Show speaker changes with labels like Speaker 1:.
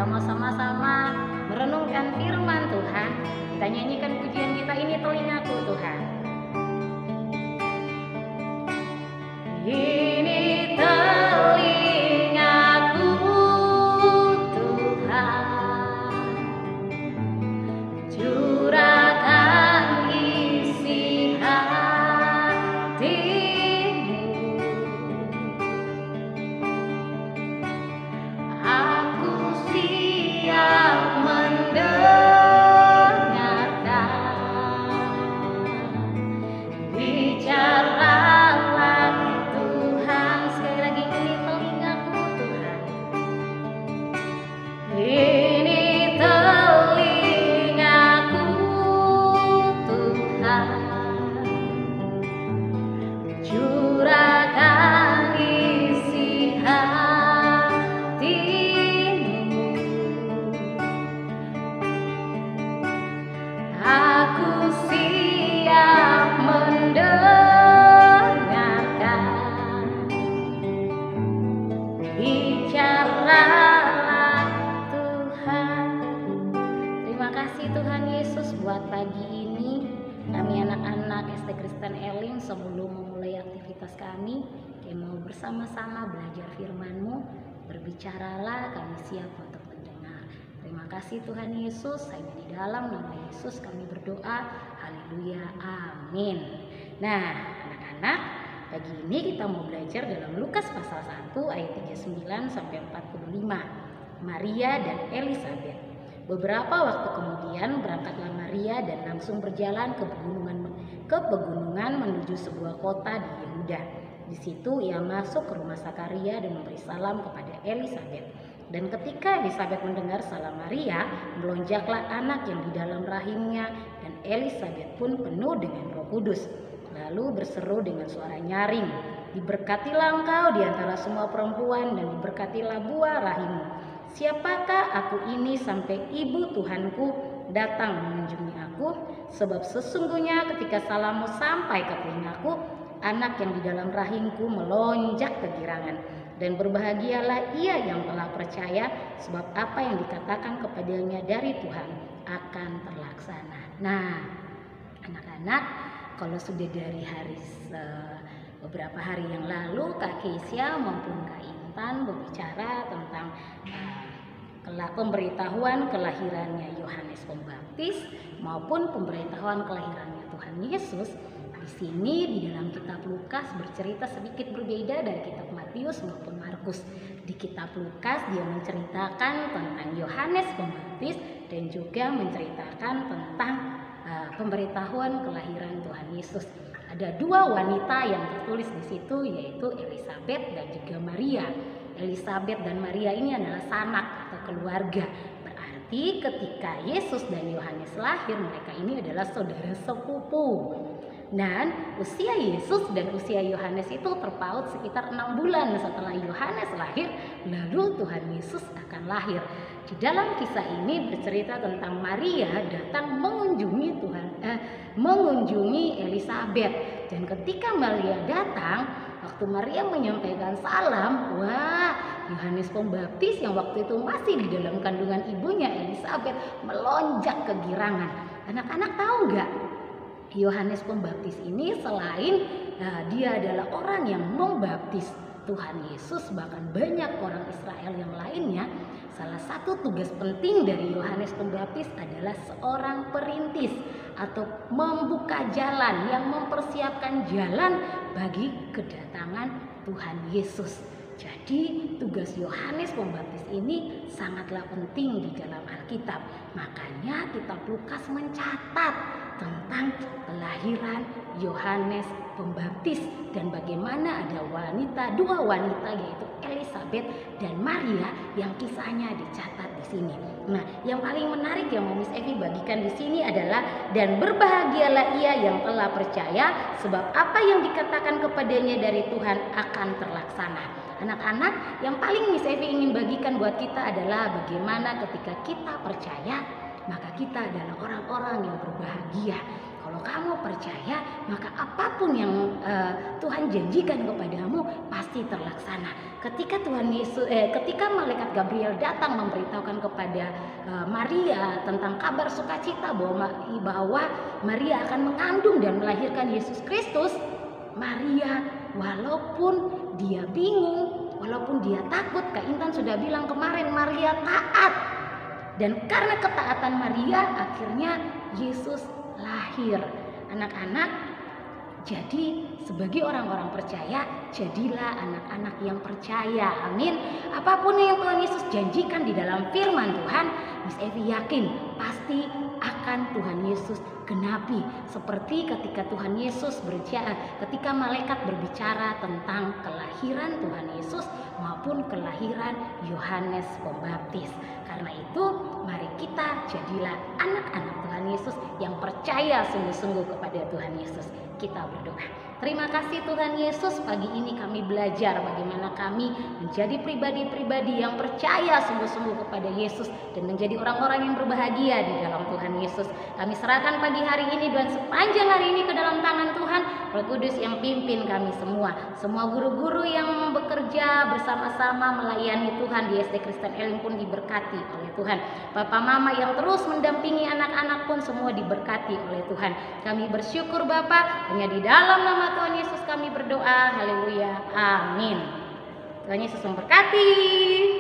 Speaker 1: kita mau sama-sama merenungkan firman Tuhan. Kita nyanyikan pujian kita, ini telingaku Tuhan. Ini telingaku Tuhan, curahkan isi hatimu. Aku siap mendengarkan. Bicaralah Tuhan, sekali lagi ini telingaku Tuhan. Ini telingaku Tuhan, curahkan isi hatimu. Aku siap mendengarkan. Bicaralah Tuhan. Terima kasih Tuhan Yesus buat pagi ini. Kami anak-anak SD Kristen Elim sebelum memulai aktivitas kami mau bersama-sama belajar firman-Mu. Berbicaralah, kami siap untuk mendengar. Terima kasih Tuhan Yesus. Hanya di dalam nama Yesus kami berdoa. Haleluya, amin. Nah anak-anak, pagi ini kita mau belajar dalam Lukas pasal 1 ayat 39 sampai 45. Maria dan Elisabet. Beberapa waktu kemudian berangkatlah Maria dan langsung berjalan ke pegunungan menuju sebuah kota di Yehuda. Di situ ia masuk ke rumah Sakaria dan memberi salam kepada Elisabet. Dan ketika Elisabet mendengar salam Maria, melonjaklah anak yang di dalam rahimnya, dan Elisabet pun penuh dengan Roh Kudus. Lalu berseru dengan suara nyaring, "Diberkatilah engkau di antara semua perempuan, dan diberkatilah buah rahimmu. Siapakah aku ini sampai ibu Tuhanku datang mengunjungi aku? Sebab sesungguhnya ketika salammu sampai ke telingaku, anak yang di dalam rahimku melonjak kegirangan. Dan berbahagialah ia yang telah percaya, sebab apa yang dikatakan kepadanya dari Tuhan akan terlaksana." Nah anak-anak, kalau sudah dari beberapa hari yang lalu Kak Keisha maupun Kak Intan berbicara tentang pemberitahuan kelahirannya Yohanes Pembaptis maupun pemberitahuan kelahirannya Tuhan Yesus. Di sini di dalam kitab Lukas bercerita sedikit berbeda dari kitab Matius maupun Markus. Di kitab Lukas dia menceritakan tentang Yohanes Pembaptis dan juga menceritakan tentang pemberitahuan kelahiran Tuhan Yesus. Ada dua wanita yang tertulis di situ, yaitu Elisabet dan juga Maria. Elisabet dan Maria ini adalah sanak atau keluarga. Berarti ketika Yesus dan Yohanes lahir, mereka ini adalah saudara sepupu. Dan usia Yesus dan usia Yohanes itu terpaut sekitar 6 bulan setelah Yohanes lahir, lalu Tuhan Yesus akan lahir. Di dalam kisah ini bercerita tentang Maria datang mengunjungi Elisabet. Dan ketika Maria datang, waktu Maria menyampaikan salam, wah, Yohanes Pembaptis yang waktu itu masih di dalam kandungan ibunya Elisabet melonjak kegirangan. Anak-anak tahu nggak? Yohanes Pembaptis ini selain dia adalah orang yang membaptis Tuhan Yesus, bahkan banyak orang Israel yang lainnya, salah satu tugas penting dari Yohanes Pembaptis adalah seorang perintis atau membuka jalan, yang mempersiapkan jalan bagi kedatangan Tuhan Yesus. Jadi tugas Yohanes Pembaptis ini sangatlah penting di dalam Alkitab. Makanya kitab Lukas mencatat tentang kelahiran Yohanes Pembaptis dan bagaimana ada dua wanita yaitu Elisabet dan Maria yang kisahnya dicatat di sini. Nah, yang paling menarik yang mau Miss Evi bagikan di sini adalah, dan berbahagialah ia yang telah percaya, sebab apa yang dikatakan kepadanya dari Tuhan akan terlaksana. Anak-anak, yang paling Miss Evi ingin bagikan buat kita adalah bagaimana ketika kita percaya, maka kita adalah orang-orang yang berbahagia. Kalau Kalau kamu percaya, maka apapun yang Tuhan janjikan kepadamu pasti terlaksana. Ketika malaikat Gabriel datang memberitahukan kepada Maria tentang kabar sukacita bahwa Maria akan mengandung dan melahirkan Yesus Kristus, Maria walaupun dia bingung, walaupun dia takut, Kak Intan sudah bilang kemarin, Maria taat. Dan karena ketaatan Maria, akhirnya Yesus lahir. Anak-anak, jadi sebagai orang-orang percaya, jadilah anak-anak yang percaya. Amin. Apapun yang Tuhan Yesus janjikan di dalam firman Tuhan, Miss Evi yakin pasti akan Tuhan Yesus genapi. Seperti ketika Tuhan Yesus ketika malaikat berbicara tentang kelahiran Tuhan Yesus maupun kelahiran Yohanes Pembaptis. Karena itu, mari kita jadilah anak-anak Tuhan Yesus yang percaya sungguh-sungguh kepada Tuhan Yesus. Kita berdoa. Terima kasih Tuhan Yesus, pagi ini kami belajar bagaimana kami menjadi pribadi-pribadi yang percaya sungguh-sungguh kepada Yesus dan menjadi orang-orang yang berbahagia di dalam Tuhan Yesus. Kami serahkan pagi hari ini dan sepanjang hari ini ke dalam tangan Tuhan, Roh Kudus yang pimpin kami semua. Semua guru-guru yang bekerja bersama-sama melayani Tuhan di SD Kristen Elim pun diberkati oleh Tuhan. Bapak Mama yang terus mendampingi anak-anak pun semua diberkati oleh Tuhan. Kami bersyukur Bapak, hanya di dalam nama Tuhan Yesus kami berdoa. Haleluya. Amin. Tuhan Yesus memberkati.